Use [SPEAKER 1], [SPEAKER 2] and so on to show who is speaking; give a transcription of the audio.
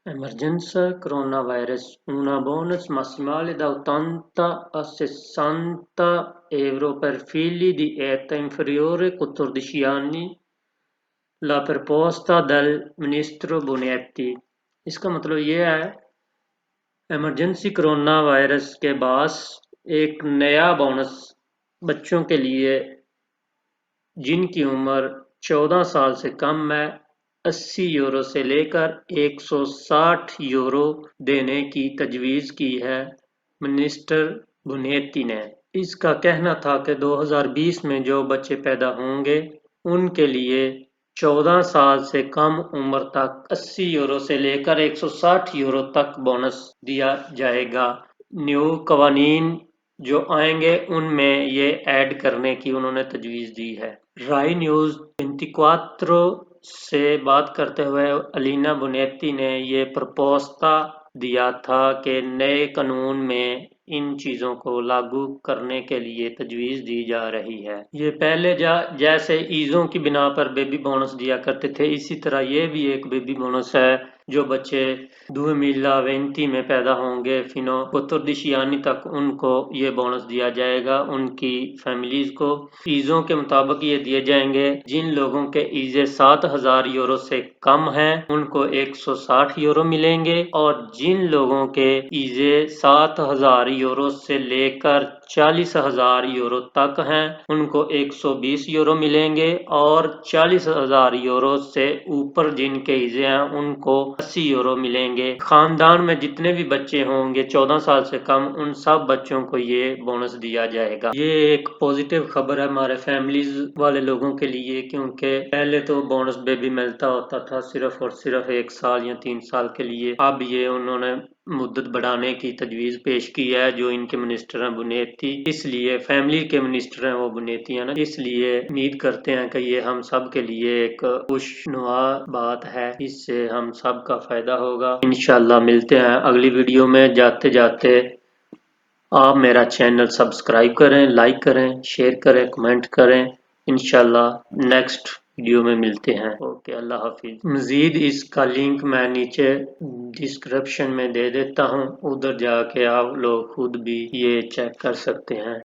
[SPEAKER 1] Emergenza coronavirus: una bonus massimale da 80 a 60 € per figli di età inferiore 14 anni, la proposta del ministro Bonetti। इसका मतलब ये है emergency corona virus के बाद एक नया बोनस बच्चों के लिए जिनकी उम्र 14 साल से कम है 80 € से लेकर 160 € देने की तजवीज़ की है मिनिस्टर बुनेती ने। इसका कहना था कि 2020 में जो बच्चे पैदा होंगे उनके लिए 14 साल से कम उम्र तक 80 € से लेकर 160 € तक बोनस दिया जाएगा। न्यू कवानीन जो आएंगे उनमें ये ऐड करने की उन्होंने तजवीज़ दी है। राय न्यूज़ 24 से बात करते हुए अलीना बुनेती ने ये प्रपोस्ता दिया था कि नए कानून में इन चीज़ों को लागू करने के लिए तजवीज़ दी जा रही है। ये पहले जैसे ईज़ों की बिना पर बेबी बोनस दिया करते थे, इसी तरह ये भी एक बेबी बोनस है। जो बच्चे 2020 में पैदा होंगे फिनो 14 तक उनको ये बोनस दिया जाएगा। उनकी फैमिलीज को ईज़ों के मुताबिक ये दिए जाएंगे। जिन लोगों के ईज़े 7000 € से कम हैं उनको 160 € मिलेंगे और जिन लोगों के ईज़े 7000 € से लेकर 40,000 € तक हैं उनको 120 € मिलेंगे और 40,000 € से ऊपर जिनके ईज़े हैं उनको 80 € मिलेंगे। खानदान में जितने भी बच्चे होंगे 14 साल से कम उन सब बच्चों को ये बोनस दिया जाएगा। ये एक पॉजिटिव खबर है हमारे फैमिलीज वाले लोगों के लिए, क्योंकि पहले तो बोनस बेबी मिलता होता था सिर्फ और सिर्फ 1 साल या 3 साल के लिए। अब ये उन्होंने मुद्दत बढ़ाने की तजवीज़ पेश की है। जो इनके मिनिस्टर हैं बुनेती, इसलिए फैमिली के मिनिस्टर हैं वो बुनेती है ना, इसलिए उम्मीद करते हैं कि ये हम सब के लिए एक खुशनुमा बात है, इससे हम सब का फायदा होगा। इंशाल्लाह मिलते हैं अगली वीडियो में। जाते जाते आप मेरा चैनल सब्सक्राइब करें, लाइक करें, शेयर करें, कमेंट करें। इंशाल्लाह नेक्स्ट वीडियो में मिलते हैं। ओके, अल्लाह हाफिज। मज़ीद इसका लिंक मैं नीचे डिस्क्रिप्शन में दे देता हूँ, उधर जाके आप लोग खुद भी ये चेक कर सकते हैं।